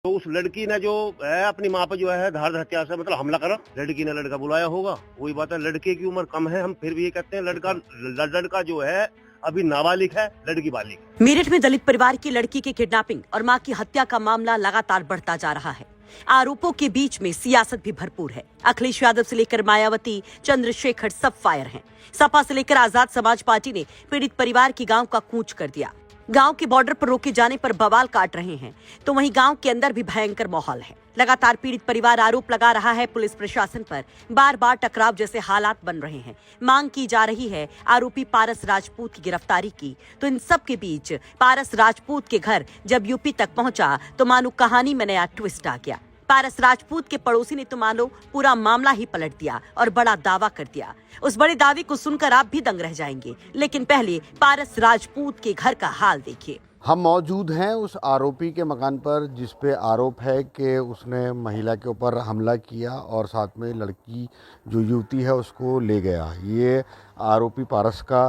तो उस लड़की ने जो है अपनी माँ पर जो है धार हथियार से मतलब हमला करा। लड़की ने लड़का बुलाया होगा, वही बात है। लड़के की उम्र कम है, हम फिर भी ये कहते हैं लड़का जो है अभी नाबालिग है, लड़की बालिग है। मेरठ में दलित परिवार की लड़की की किडनैपिंग और मां की हत्या का मामला लगातार बढ़ता जा रहा है। आरोपों के बीच में सियासत भी भरपूर है। अखिलेश यादव से लेकर मायावती, चंद्रशेखर सब फायर हैं। सपा से लेकर आजाद समाज पार्टी ने पीड़ित परिवार की गांव का कूच कर दिया। गांव के बॉर्डर पर रोके जाने पर बवाल काट रहे हैं, तो वहीं गांव के अंदर भी भयंकर माहौल है। लगातार पीड़ित परिवार आरोप लगा रहा है पुलिस प्रशासन पर, बार बार टकराव जैसे हालात बन रहे हैं। मांग की जा रही है आरोपी पारस राजपूत की गिरफ्तारी की। तो इन सब के बीच पारस राजपूत के घर जब यूपी तक पहुंचा तो मानो कहानी में नया ट्विस्ट आ गया। पारस राजपूत के पड़ोसी ने तो मानो पूरा मामला ही पलट दिया और बड़ा दावा कर दिया। उस बड़े दावे को सुनकर आप भी दंग रह जाएंगे, लेकिन पहले पारस राजपूत के घर का हाल देखिए। हम मौजूद हैं उस आरोपी के मकान पर जिस पे आरोप है कि उसने महिला के ऊपर हमला किया और साथ में लड़की जो युवती है उसको ले गया। ये आरोपी पारस का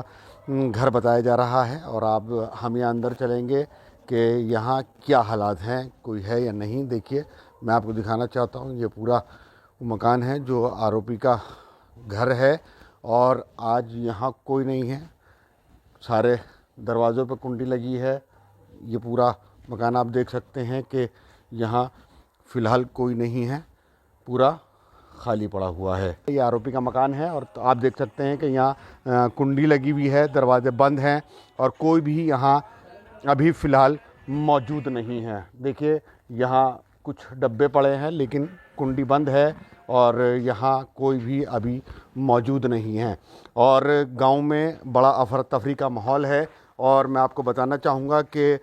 घर बताया जा रहा है और आप हम यहाँ अंदर चलेंगे कि यहाँ क्या हालात हैं, कोई है या नहीं। देखिए, मैं आपको दिखाना चाहता हूँ, ये पूरा मकान है जो आरोपी का घर है और आज यहाँ कोई नहीं है। सारे दरवाज़ों पर कुंडी लगी है। ये पूरा मकान आप देख सकते हैं कि यहाँ फ़िलहाल कोई नहीं है, पूरा खाली पड़ा हुआ है। ये आरोपी का मकान है और तो आप देख सकते हैं कि यहाँ कुंडी लगी हुई है, दरवाजे बंद हैं और कोई भी यहाँ अभी फ़िलहाल मौजूद नहीं है। देखिए, यहाँ कुछ डब्बे पड़े हैं लेकिन कुंडी बंद है और यहाँ कोई भी अभी मौजूद नहीं है और गांव में बड़ा अफरा तफरी का माहौल है। और मैं आपको बताना चाहूँगा कि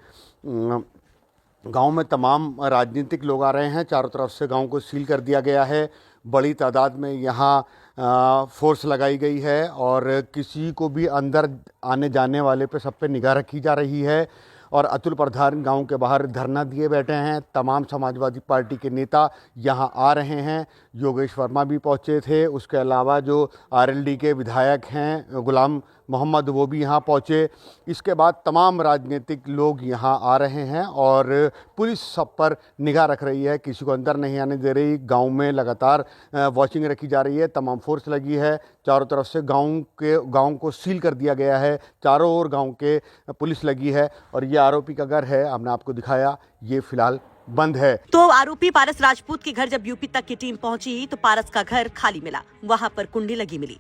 गांव में तमाम राजनीतिक लोग आ रहे हैं। चारों तरफ से गांव को सील कर दिया गया है। बड़ी तादाद में यहाँ फोर्स लगाई गई है और किसी को भी अंदर आने जाने वाले पे सब पे निगाह रखी जा रही है। और अतुल प्रधान गांव के बाहर धरना दिए बैठे हैं। तमाम समाजवादी पार्टी के नेता यहां आ रहे हैं। योगेश वर्मा भी पहुंचे थे। उसके अलावा जो आरएलडी के विधायक हैं गुलाम मोहम्मद, वो भी यहां पहुंचे। इसके बाद तमाम राजनीतिक लोग यहां आ रहे हैं और पुलिस सब पर निगाह रख रही है, किसी को अंदर नहीं आने दे रही। गांव में लगातार वॉचिंग रखी जा रही है, तमाम फोर्स लगी है। चारों तरफ से गांव को सील कर दिया गया है। चारों ओर गांव के पुलिस लगी है और ये आरोपी का घर है, हमने आपको दिखाया, ये फिलहाल बंद है। तो आरोपी पारस राजपूत के घर जब यूपी तक की टीम पहुंची तो पारस का घर खाली मिला, वहां पर कुंडी लगी मिली।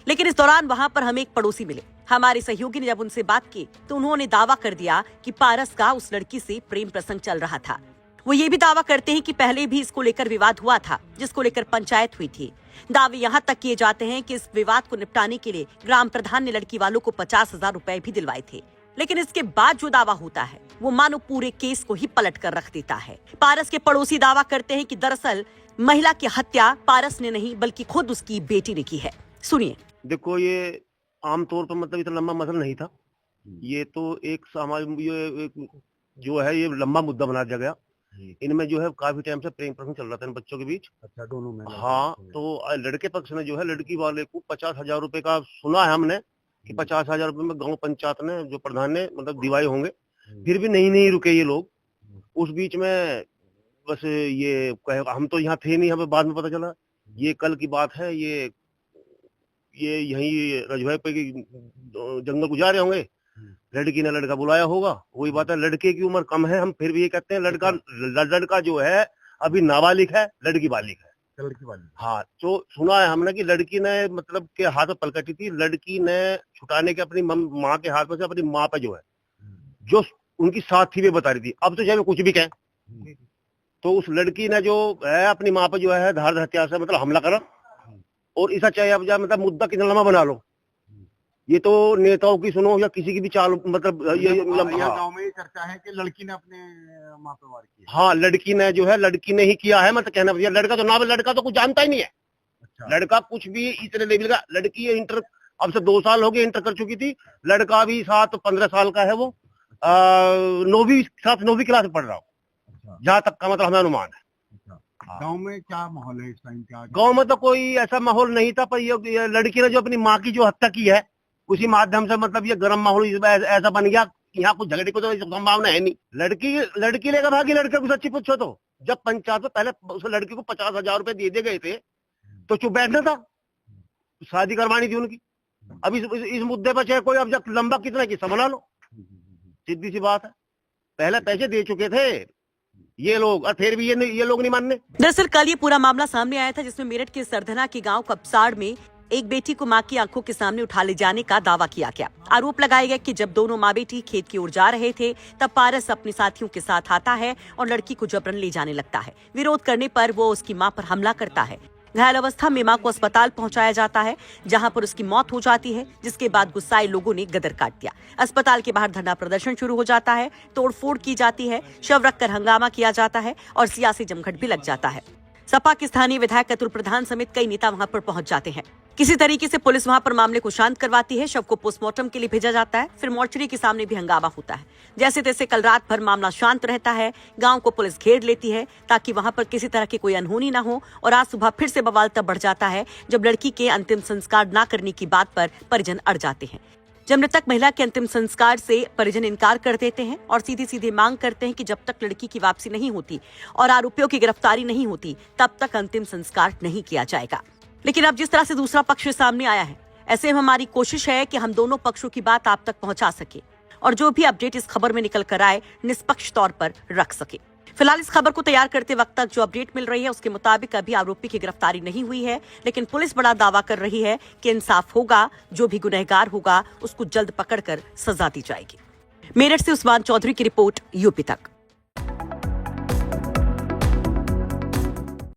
लेकिन इस दौरान वहां पर हमें एक पड़ोसी मिले। हमारे सहयोगी ने जब उनसे बात की तो उन्होंने दावा कर दिया कि पारस का उस लड़की से प्रेम प्रसंग चल रहा था। वो ये भी दावा करते हैं कि पहले भी इसको लेकर विवाद हुआ था, जिसको लेकर पंचायत हुई थी। दावे यहाँ तक किए जाते हैं कि इस विवाद को निपटाने के लिए ग्राम प्रधान ने लड़की वालों को 50,000 रुपए भी दिलवाए थे। लेकिन इसके बाद जो दावा होता है वो मानो पूरे केस को ही पलट कर रख देता है। पारस के पड़ोसी दावा करते हैं कि दरअसल महिला की हत्या पारस ने नहीं बल्कि खुद उसकी बेटी ने की है। सुनिए। देखो, ये आमतौर पर मतलब इतना लंबा मसला नहीं था। ये तो एक जो है ये लंबा मुद्दा बना दिया गया। इनमें जो है काफी टाइम से प्रेम प्रसंग चल रहा था इन बच्चों के बीच। अच्छा, दोनों में? हाँ, तो लड़के पक्ष ने जो है लड़की वाले को 50,000 रुपए का सुना है हमने कि 50,000 रुपए में गांव पंचायत ने जो प्रधान ने मतलब दिवाए होंगे। फिर भी नहीं रुके ये लोग। उस बीच में बस ये हम तो यहाँ थे नहीं, हमें बाद में पता चला। ये कल की बात है। ये यही रजवाई पे जंगल गुजार रहे होंगे। लड़की ने लड़का बुलाया होगा, वही बात है। लड़के की उम्र कम है, हम फिर भी ये कहते हैं लड़का जो है अभी नाबालिग है, लड़की बालिग है। लड़की वाली? हाँ, तो सुना है हमने कि लड़की ने मतलब के हाथ में पलकटी थी। लड़की ने छुटाने के अपनी माँ के हाथ में से अपनी माँ पे जो है जो उनकी साथ थी वे बता रही थी। अब तो चाहे कुछ भी कहें, तो उस लड़की ने जो है अपनी माँ पे जो है धार हथियार से मतलब हमला करा। और ऐसा चाहे अब मतलब मुद्दा कितना लंबा बना लो, ये तो नेताओं की सुनो या किसी की भी चाल मतलब ये गांव में ये चर्चा है कि लड़की ने अपने माँ पे वार किया। हाँ, लड़की ने जो है लड़की ने ही किया है। मतलब कहना भैया लड़का तो ना, लड़का तो कुछ जानता ही नहीं है। अच्छा। लड़का कुछ भी इतने लेवल का, लड़की इंटर अब से 2 साल हो गए इंटर कर चुकी थी। लड़का भी 7-15 साल का है। वो 9वीं क्लास में पढ़ रहा हो, जहाँ तक का मतलब हमें अनुमान है। गांव में क्या माहौल है इस टाइम? क्या गांव में तो कोई ऐसा माहौल नहीं था, पर ये लड़की ने जो अपनी माँ की जो हत्या की है उसी माध्यम से मतलब ये गर्म माहौल ऐसा बन गया। यहाँ कुछ झगड़े को तो संभावना है नहीं। लड़की लेकर भागी, लड़के को सच्ची पूछो तो जब पंचायत में पहले उस लड़की को 50,000 रुपए दे दिए गए थे तो चुप बैठना था, शादी करवानी थी उनकी। अब इस मुद्दे पर चाहे कोई अब जब लंबा कितना किस्सा बना लो, सीधी सी बात है। पहले पैसे दे चुके थे ये लोग और फिर भी ये लोग नहीं मानने। दरअसल कल ये पूरा मामला सामने आया था जिसमें मेरठ के सरधना के गांव कपसाड़ में एक बेटी को मां की आंखों के सामने उठा ले जाने का दावा किया गया। आरोप लगाया गया कि जब दोनों माँ बेटी खेत की ओर जा रहे थे तब पारस अपने साथियों के साथ आता है और लड़की को जबरन ले जाने लगता है। विरोध करने पर वो उसकी मां पर हमला करता है। घायल अवस्था में मां को अस्पताल पहुंचाया जाता है जहां पर उसकी मौत हो जाती है, जिसके बाद गुस्साए लोगों ने गदर काट दिया। अस्पताल के बाहर धरना प्रदर्शन शुरू हो जाता है, तोड़फोड़ की जाती है, शव रखकर हंगामा किया जाता है और सियासी जमघट भी लग जाता है। सपा के स्थानीय विधायक अतुल प्रधान समेत कई नेता वहां पर पहुंच जाते हैं। किसी तरीके से पुलिस वहां पर मामले को शांत करवाती है, शव को पोस्टमार्टम के लिए भेजा जाता है। फिर मोर्चरी के सामने भी हंगामा होता है। जैसे तैसे कल रात भर मामला शांत रहता है। गांव को पुलिस घेर लेती है ताकि वहां पर किसी तरह की कोई अनहोनी न हो और आज सुबह फिर से बवाल तब बढ़ जाता है जब लड़की के अंतिम संस्कार न करने की बात पर परिजन अड़ जाते हैं। जब मृतक महिला के अंतिम संस्कार से परिजन इनकार कर देते हैं और सीधी सीधी मांग करते हैं कि जब तक लड़की की वापसी नहीं होती और आरोपियों की गिरफ्तारी नहीं होती तब तक अंतिम संस्कार नहीं किया जाएगा। लेकिन अब जिस तरह से दूसरा पक्ष सामने आया है, ऐसे में हमारी कोशिश है कि हम दोनों पक्षों की बात आप तक पहुंचा सके और जो भी अपडेट इस खबर में निकल कर आए निष्पक्ष तौर पर रख सके। फिलहाल इस खबर को तैयार करते वक्त तक जो अपडेट मिल रही है उसके मुताबिक अभी आरोपी की गिरफ्तारी नहीं हुई है, लेकिन पुलिस बड़ा दावा कर रही है कि इंसाफ होगा, जो भी गुनहगार होगा उसको जल्द पकड़कर सजा दी जाएगी। मेरठ से उस्मान चौधरी की रिपोर्ट, यूपी तक।